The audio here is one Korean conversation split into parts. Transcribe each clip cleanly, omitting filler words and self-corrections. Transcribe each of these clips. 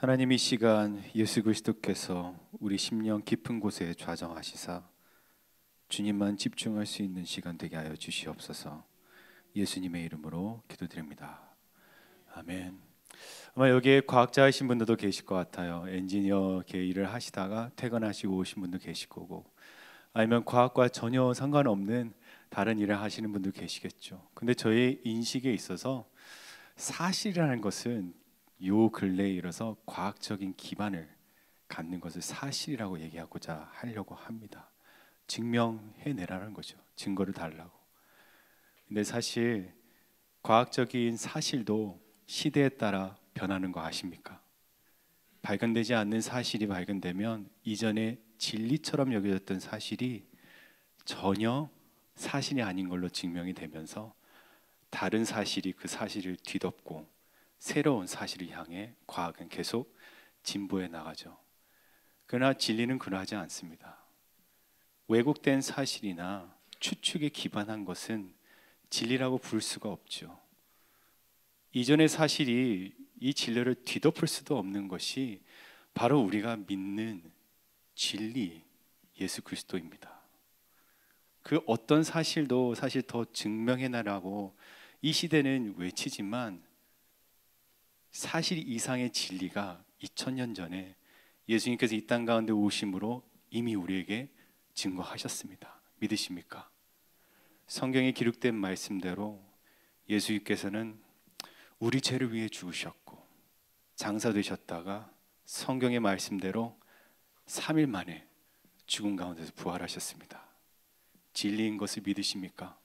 하나님, 이 시간 예수 그리스도께서 우리 심령 깊은 곳에 좌정하시사 주님만 집중할 수 있는 시간 되게 하여 주시옵소서. 예수님의 이름으로 기도드립니다. 아멘. 아마 여기에 과학자이신 분들도 계실 것 같아요. 엔지니어 일을 하시다가 퇴근하시고 오신 분도 계실 거고, 아니면 과학과 전혀 상관없는 다른 일을 하시는 분도 계시겠죠. 근데 저의 인식에 있어서 사실이라는 것은 요 근래에 이르러서 과학적인 기반을 갖는 것을 사실이라고 얘기하고자 하려고 합니다. 증명해내라는 거죠. 증거를 달라고. 근데 사실 과학적인 사실도 시대에 따라 변하는 거 아십니까? 발견되지 않는 사실이 발견되면 이전에 진리처럼 여겨졌던 사실이 전혀 사실이 아닌 걸로 증명이 되면서 다른 사실이 그 사실을 뒤덮고 새로운 사실을 향해 과학은 계속 진보해 나가죠. 그러나 진리는 그러하지 않습니다. 왜곡된 사실이나 추측에 기반한 것은 진리라고 부를 수가 없죠. 이전의 사실이 이 진리를 뒤덮을 수도 없는 것이 바로 우리가 믿는 진리, 예수 그리스도입니다. 그 어떤 사실도 사실 더 증명해내라고 이 시대는 외치지만 사실 이상의 진리가 2000년 전에 예수님께서 이 땅 가운데 오심으로 이미 우리에게 증거하셨습니다. 믿으십니까? 성경에 기록된 말씀대로 예수님께서는 우리 죄를 위해 죽으셨고 장사되셨다가 성경의 말씀대로 3일 만에 죽은 가운데서 부활하셨습니다. 진리인 것을 믿으십니까?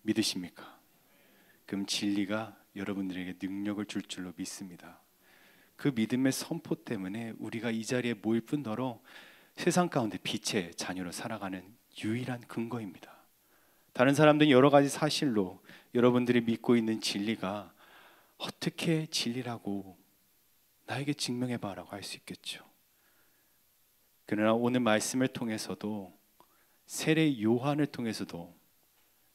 믿으십니까? 그럼 진리가 여러분들에게 능력을 줄 줄로 믿습니다. 그 믿음의 선포 때문에 우리가 이 자리에 모일 뿐더러 세상 가운데 빛의 자녀로 살아가는 유일한 근거입니다. 다른 사람들은 여러 가지 사실로 여러분들이 믿고 있는 진리가 어떻게 진리라고 나에게 증명해봐라고 할 수 있겠죠. 그러나 오늘 말씀을 통해서도 세례 요한을 통해서도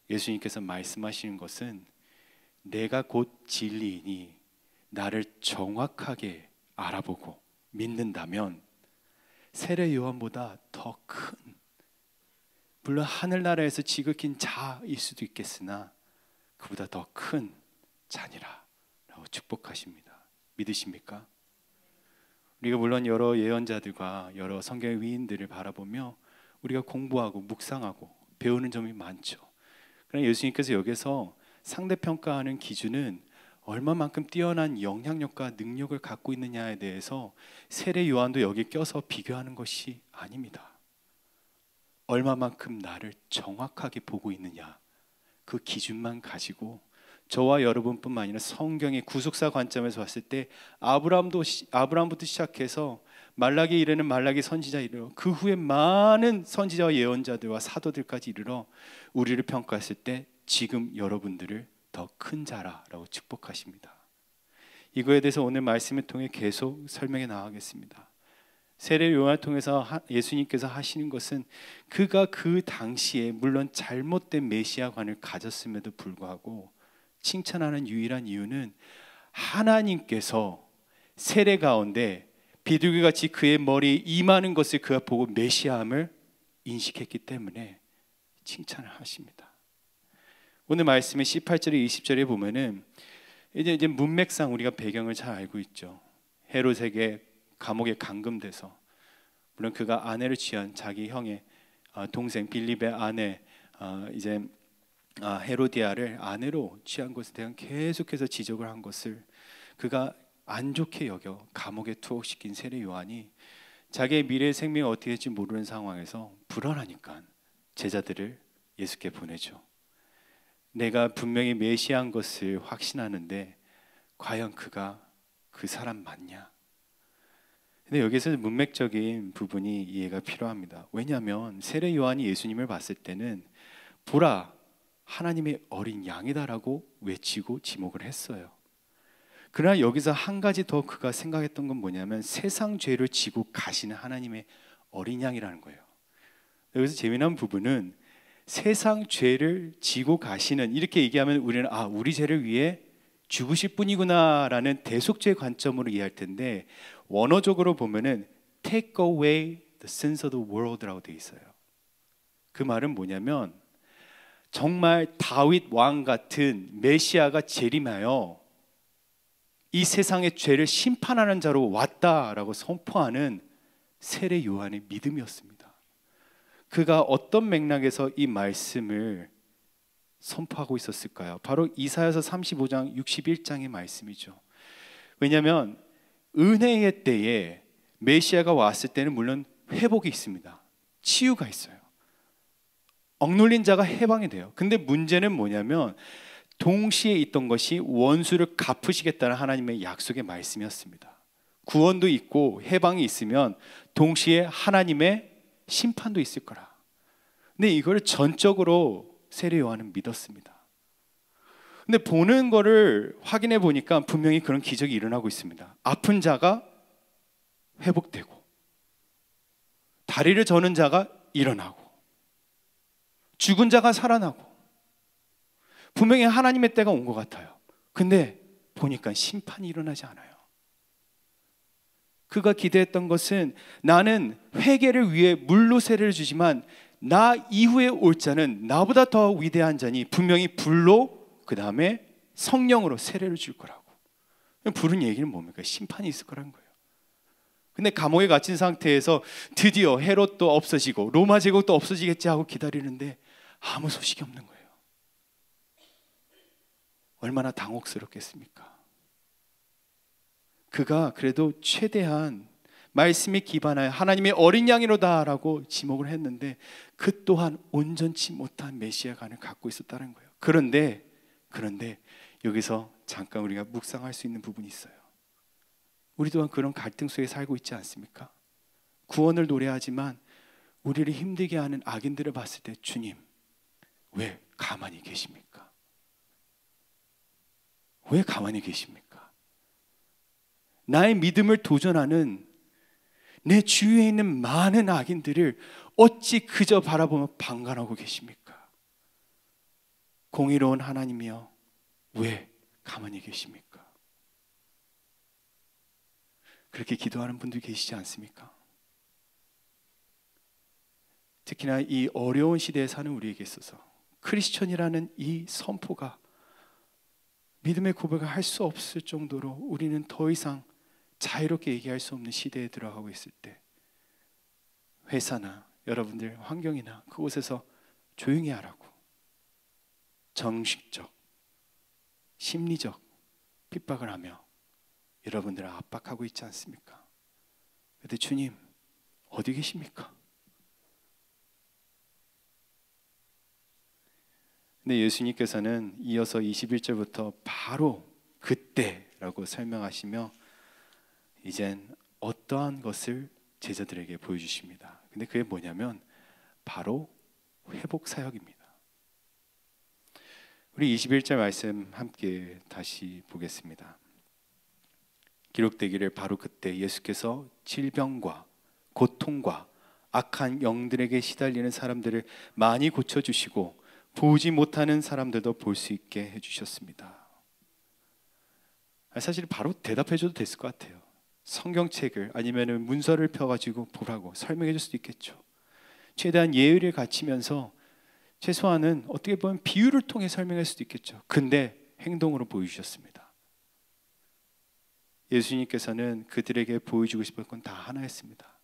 예수님께서 말씀하시는 것은 내가 곧 진리이니 나를 정확하게 알아보고 믿는다면 세례 요한보다 더 큰, 물론 하늘나라에서 지극히 자일 수도 있겠으나 그보다 더 큰 자니라 라고 축복하십니다. 믿으십니까? 우리가 물론 여러 예언자들과 여러 성경의 위인들을 바라보며 우리가 공부하고 묵상하고 배우는 점이 많죠. 그러나 예수님께서 여기서 상대평가하는 기준은 얼마만큼 뛰어난 영향력과 능력을 갖고 있느냐에 대해서 세례 요한도 여기 껴서 비교하는 것이 아닙니다. 얼마만큼 나를 정확하게 보고 있느냐, 그 기준만 가지고 저와 여러분뿐만 아니라 성경의 구속사 관점에서 봤을 때 아브라함부터 시작해서 말라기에 이르는 말라기 선지자 이르러 그 후에 많은 선지자와 예언자들과 사도들까지 이르러 우리를 평가했을 때 지금 여러분들을 더 큰 자라라고 축복하십니다. 이거에 대해서 오늘 말씀을 통해 계속 설명해 나가겠습니다. 세례 요한을 통해서 예수님께서 하시는 것은 그가 그 당시에 물론 잘못된 메시아관을 가졌음에도 불구하고 칭찬하는 유일한 이유는 하나님께서 세례 가운데 비둘기같이 그의 머리에 임하는 것을 그가 보고 메시아함을 인식했기 때문에 칭찬을 하십니다. 오늘 말씀의 18절에 20절에 보면은 이제 문맥상 우리가 배경을 잘 알고 있죠. 헤롯에게 감옥에 감금돼서 물론 그가 아내를 취한 자기 형의 동생 빌립의 아내 이제 헤로디아를 아내로 취한 것에 대한 계속해서 지적을 한 것을 그가 안 좋게 여겨 감옥에 투옥시킨 세례 요한이 자기의 미래의 생명이 어떻게 될지 모르는 상황에서 불안하니까 제자들을 예수께 보내죠. 내가 분명히 메시아인 것을 확신하는데 과연 그가 그 사람 맞냐? 근데 여기서 문맥적인 부분이 이해가 필요합니다. 왜냐하면 세례 요한이 예수님을 봤을 때는 보라 하나님의 어린 양이다라고 외치고 지목을 했어요. 그러나 여기서 한 가지 더 그가 생각했던 건 뭐냐면 세상 죄를 지고 가시는 하나님의 어린 양이라는 거예요. 여기서 재미난 부분은 세상 죄를 지고 가시는, 이렇게 얘기하면 우리는 우리 죄를 위해 죽으실 분이구나라는 대속죄의 관점으로 이해할 텐데, 원어적으로 보면은 take away the sins of the world라고 되어 있어요. 그 말은 뭐냐면 정말 다윗 왕 같은 메시아가 재림하여 이 세상의 죄를 심판하는 자로 왔다라고 선포하는 세례 요한의 믿음이었습니다. 그가 어떤 맥락에서 이 말씀을 선포하고 있었을까요? 바로 이사야서 35장 61장의 말씀이죠. 왜냐하면 은혜의 때에 메시아가 왔을 때는 물론 회복이 있습니다. 치유가 있어요. 억눌린 자가 해방이 돼요. 근데 문제는 뭐냐면 동시에 있던 것이 원수를 갚으시겠다는 하나님의 약속의 말씀이었습니다. 구원도 있고 해방이 있으면 동시에 하나님의 심판도 있을 거라. 근데 이걸 전적으로 세례 요한은 믿었습니다. 근데 보는 거를 확인해 보니까 분명히 그런 기적이 일어나고 있습니다. 아픈 자가 회복되고, 다리를 저는 자가 일어나고, 죽은 자가 살아나고, 분명히 하나님의 때가 온 것 같아요. 근데 보니까 심판이 일어나지 않아요. 그가 기대했던 것은 나는 회개를 위해 물로 세례를 주지만 나 이후에 올 자는 나보다 더 위대한 자니 분명히 불로 그 다음에 성령으로 세례를 줄 거라고. 불은 얘기는 뭡니까? 심판이 있을 거라는 거예요. 근데 감옥에 갇힌 상태에서 드디어 헤롯도 없어지고 로마 제국도 없어지겠지 하고 기다리는데 아무 소식이 없는 거예요. 얼마나 당혹스럽겠습니까? 그가 그래도 최대한 말씀에 기반하여 하나님의 어린 양이로다라고 지목을 했는데 그 또한 온전치 못한 메시아관을 갖고 있었다는 거예요. 그런데 여기서 잠깐 우리가 묵상할 수 있는 부분이 있어요. 우리 또한 그런 갈등 속에 살고 있지 않습니까? 구원을 노래하지만 우리를 힘들게 하는 악인들을 봤을 때 주님, 왜 가만히 계십니까? 왜 가만히 계십니까? 나의 믿음을 도전하는 내 주위에 있는 많은 악인들을 어찌 그저 바라보며 방관하고 계십니까? 공의로운 하나님이여, 왜 가만히 계십니까? 그렇게 기도하는 분들 계시지 않습니까? 특히나 이 어려운 시대에 사는 우리에게 있어서 크리스천이라는 이 선포가 믿음의 고백을 할 수 없을 정도로 우리는 더 이상 자유롭게 얘기할 수 없는 시대에 들어가고 있을 때 회사나 여러분들 환경이나 그곳에서 조용히 하라고 정식적, 심리적 핍박을 하며 여러분들을 압박하고 있지 않습니까? 그런데 주님 어디 계십니까? 근데 예수님께서는 이어서 21절부터 바로 그때라고 설명하시며 이젠 어떠한 것을 제자들에게 보여주십니다. 근데 그게 뭐냐면 바로 회복 사역입니다. 우리 21절 말씀 함께 다시 보겠습니다. 기록되기를 바로 그때 예수께서 질병과 고통과 악한 영들에게 시달리는 사람들을 많이 고쳐주시고 보지 못하는 사람들도 볼 수 있게 해주셨습니다. 사실 바로 대답해줘도 됐을 것 같아요. 성경책을 아니면 문서를 펴가지고 보라고 설명해 줄 수도 있겠죠. 최대한 예의를 갖추면서 최소한은 어떻게 보면 비유를 통해 설명할 수도 있겠죠. 근데 행동으로 보여주셨습니다. 예수님께서는 그들에게 보여주고 싶은 건 다 하나였습니다.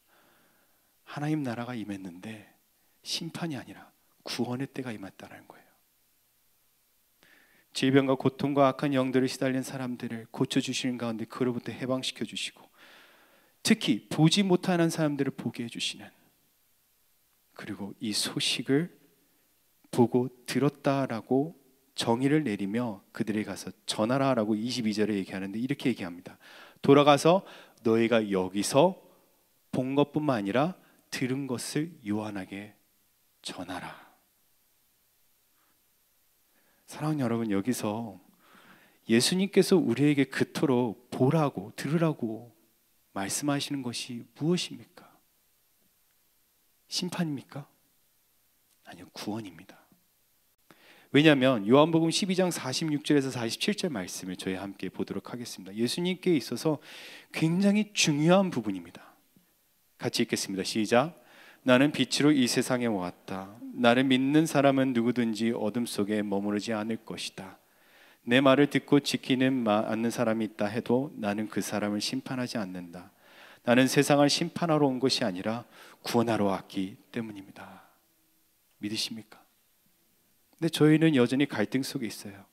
하나님 나라가 임했는데 심판이 아니라 구원의 때가 임했다는 거예요. 질병과 고통과 악한 영들을 시달린 사람들을 고쳐주시는 가운데 그로부터 해방시켜 주시고 특히 보지 못하는 사람들을 보게 해주시는, 그리고 이 소식을 보고 들었다라고 정의를 내리며 그들에게 가서 전하라라고 22절에 얘기하는데 이렇게 얘기합니다. 돌아가서 너희가 여기서 본 것뿐만 아니라 들은 것을 요한에게 전하라. 사랑하는 여러분, 여기서 예수님께서 우리에게 그토록 보라고 들으라고 말씀하시는 것이 무엇입니까? 심판입니까? 아니요, 구원입니다. 왜냐하면 요한복음 12장 46절에서 47절 말씀을 저희 함께 보도록 하겠습니다. 예수님께 있어서 굉장히 중요한 부분입니다. 같이 읽겠습니다. 시작. 나는 빛으로 이 세상에 왔다. 나를 믿는 사람은 누구든지 어둠 속에 머무르지 않을 것이다. 내 말을 듣고 지키는 않는 사람이 있다 해도 나는 그 사람을 심판하지 않는다. 나는 세상을 심판하러 온 것이 아니라 구원하러 왔기 때문입니다. 믿으십니까? 근데 저희는 여전히 갈등 속에 있어요.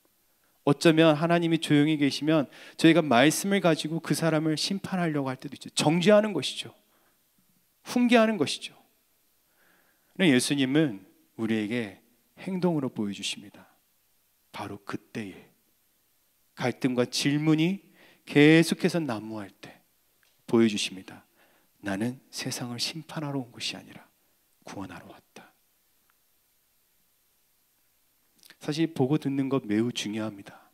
어쩌면 하나님이 조용히 계시면 저희가 말씀을 가지고 그 사람을 심판하려고 할 때도 있죠. 정죄하는 것이죠. 훈계하는 것이죠. 그런데 예수님은 우리에게 행동으로 보여주십니다. 바로 그때에 갈등과 질문이 계속해서 난무할 때 보여주십니다. 나는 세상을 심판하러 온 것이 아니라 구원하러 왔다. 사실 보고 듣는 것 매우 중요합니다.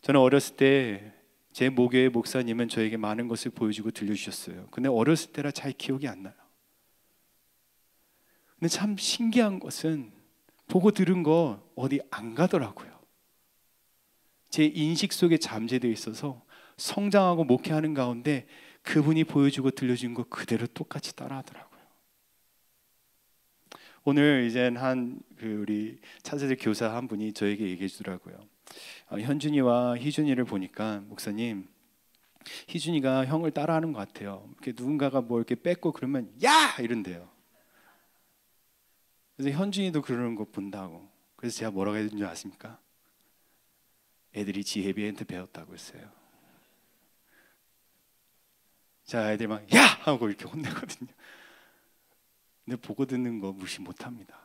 저는 어렸을 때 제 모교의 목사님은 저에게 많은 것을 보여주고 들려주셨어요. 근데 어렸을 때라 잘 기억이 안 나요. 근데 참 신기한 것은 보고 들은 거 어디 안 가더라고요. 제 인식 속에 잠재되어 있어서 성장하고 목회하는 가운데 그분이 보여주고 들려준 거 그대로 똑같이 따라하더라고요. 오늘 이제 우리 차세대 교사 한 분이 저에게 얘기해 주더라고요. 현준이와 희준이를 보니까 목사님, 희준이가 형을 따라하는 것 같아요. 이렇게 누군가가 뭐 이렇게 뺏고 그러면 야! 이런대요. 그래서 현준이도 그러는 거 본다고. 그래서 제가 뭐라고 해야 되는 줄 아십니까? 애들이 지혜비한테 배웠다고 했어요. 자, 애들 막 야! 하고 이렇게 혼내거든요. 근데 보고 듣는 거 무시 못합니다.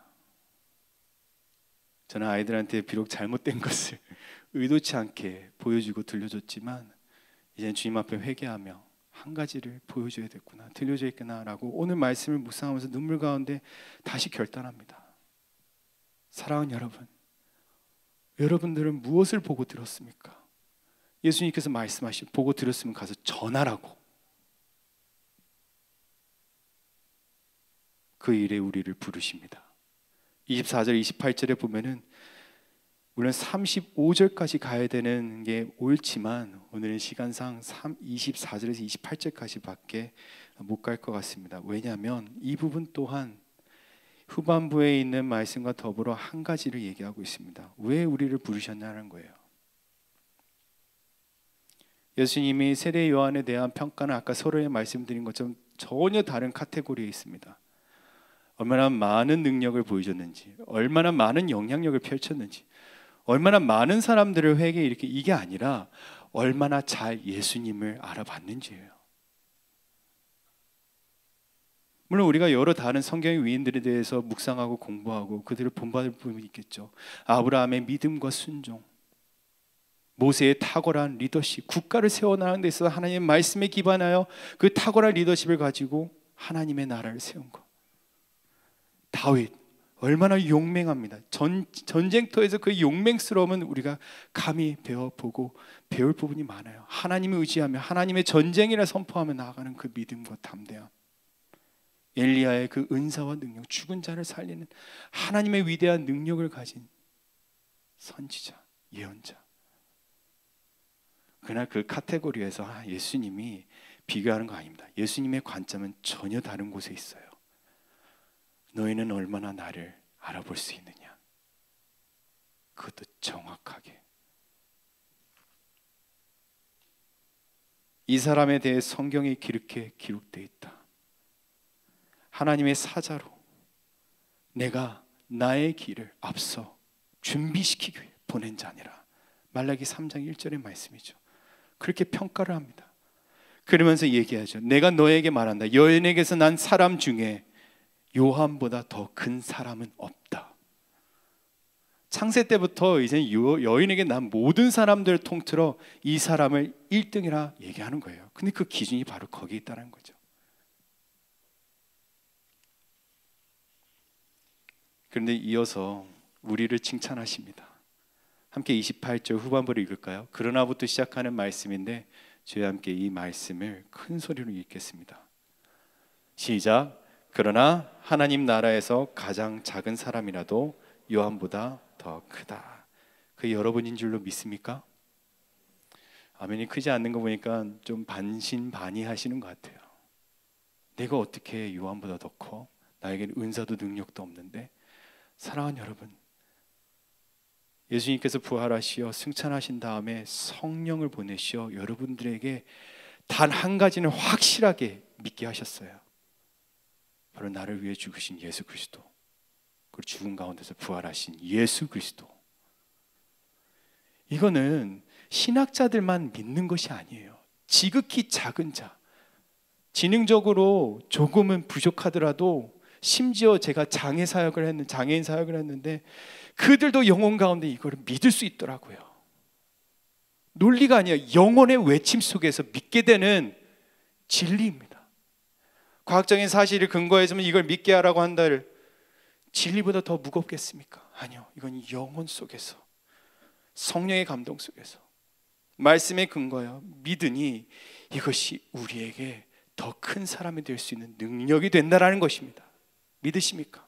저는 아이들한테 비록 잘못된 것을 의도치 않게 보여주고 들려줬지만 이제는 주님 앞에 회개하며 한 가지를 보여줘야 됐구나, 들려줘야 했구나라고 오늘 말씀을 묵상하면서 눈물 가운데 다시 결단합니다. 사랑하는 여러분, 여러분들은 무엇을 보고 들었습니까? 예수님께서 말씀하시고 보고 들었으면 가서 전하라고. 그 일에 우리를 부르십니다. 24절 28절에 보면은 물론 35절까지 가야 되는 게 옳지만 오늘은 시간상 24절에서 28절까지밖에 못 갈 것 같습니다. 왜냐하면 이 부분 또한 후반부에 있는 말씀과 더불어 한 가지를 얘기하고 있습니다. 왜 우리를 부르셨냐는 거예요. 예수님이 세례 요한에 대한 평가는 아까 서로에 말씀드린 것처럼 전혀 다른 카테고리에 있습니다. 얼마나 많은 능력을 보여줬는지, 얼마나 많은 영향력을 펼쳤는지, 얼마나 많은 사람들을 회개에 이렇게, 이게 아니라 얼마나 잘 예수님을 알아봤는지예요. 물론 우리가 여러 다른 성경의 위인들에 대해서 묵상하고 공부하고 그들을 본받을 부분이 있겠죠. 아브라함의 믿음과 순종, 모세의 탁월한 리더십, 국가를 세워나가는 데 있어서 하나님의 말씀에 기반하여 그 탁월한 리더십을 가지고 하나님의 나라를 세운 것. 다윗 얼마나 용맹합니다. 전쟁터에서 그 용맹스러움은 우리가 감히 배워보고 배울 부분이 많아요. 하나님을 의지하며 하나님의 전쟁이라 선포하며 나아가는 그 믿음과 담대함, 엘리야의 그 은사와 능력, 죽은 자를 살리는 하나님의 위대한 능력을 가진 선지자, 예언자. 그러나 그 카테고리에서 예수님이 비교하는 거 아닙니다. 예수님의 관점은 전혀 다른 곳에 있어요. 너희는 얼마나 나를 알아볼 수 있느냐, 그것도 정확하게. 이 사람에 대해 성경에 이렇게 기록되어 있다. 하나님의 사자로 내가 나의 길을 앞서 준비시키기 위해 보낸 자니라. 말라기 3장 1절의 말씀이죠. 그렇게 평가를 합니다. 그러면서 얘기하죠. 내가 너에게 말한다. 여인에게서 난 사람 중에 요한보다 더 큰 사람은 없다. 창세 때부터 이제 여인에게 난 모든 사람들을 통틀어 이 사람을 1등이라 얘기하는 거예요. 근데 그 기준이 바로 거기에 있다는 거죠. 그런데 이어서 우리를 칭찬하십니다. 함께 28절 후반부를 읽을까요? 그러나부터 시작하는 말씀인데 저희와 함께 이 말씀을 큰 소리로 읽겠습니다. 시작. 그러나 하나님 나라에서 가장 작은 사람이라도 요한보다 더 크다. 그 여러분인 줄로 믿습니까? 아멘이 크지 않는 거 보니까 좀 반신반의하시는 것 같아요. 내가 어떻게 요한보다 더 커? 나에게는 은사도 능력도 없는데. 사랑하는 여러분, 예수님께서 부활하시어 승천하신 다음에 성령을 보내시어 여러분들에게 단 한 가지는 확실하게 믿게 하셨어요. 바로 나를 위해 죽으신 예수 그리스도, 그리고 죽은 가운데서 부활하신 예수 그리스도. 이거는 신학자들만 믿는 것이 아니에요. 지극히 작은 자, 지능적으로 조금은 부족하더라도, 심지어 제가 장애인 사역을 했는데 그들도 영혼 가운데 이거를 믿을 수 있더라고요. 논리가 아니라 영혼의 외침 속에서 믿게 되는 진리입니다. 과학적인 사실을 근거해서는 이걸 믿게 하라고 한들 진리보다 더 무겁겠습니까? 아니요. 이건 영혼 속에서, 성령의 감동 속에서, 말씀에 근거하여 믿으니 이것이 우리에게 더 큰 사람이 될 수 있는 능력이 된다라는 것입니다. 믿으십니까?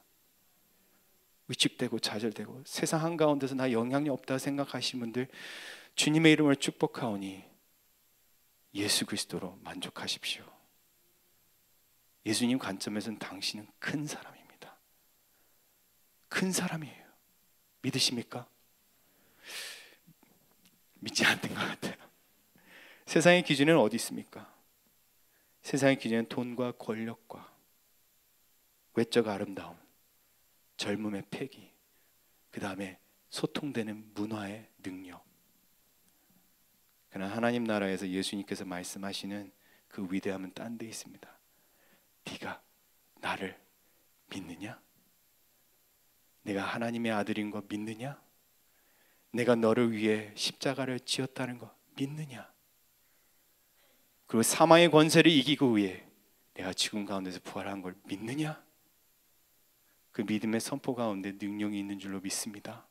위축되고 좌절되고 세상 한가운데서 나 영향력 없다 생각하시는 분들, 주님의 이름을 축복하오니 예수 그리스도로 만족하십시오. 예수님 관점에서는 당신은 큰 사람입니다. 큰 사람이에요. 믿으십니까? 믿지 않는 것 같아요. 세상의 기준은 어디 있습니까? 세상의 기준은 돈과 권력과 외적 아름다움, 젊음의 패기, 그 다음에 소통되는 문화의 능력. 그러나 하나님 나라에서 예수님께서 말씀하시는 그 위대함은 딴 데 있습니다. 네가 나를 믿느냐? 내가 하나님의 아들인 거 믿느냐? 내가 너를 위해 십자가를 지었다는 거 믿느냐? 그리고 사망의 권세를 이기고 위해 내가 죽음 가운데서 부활한 걸 믿느냐? 그 믿음의 선포 가운데 능력이 있는 줄로 믿습니다.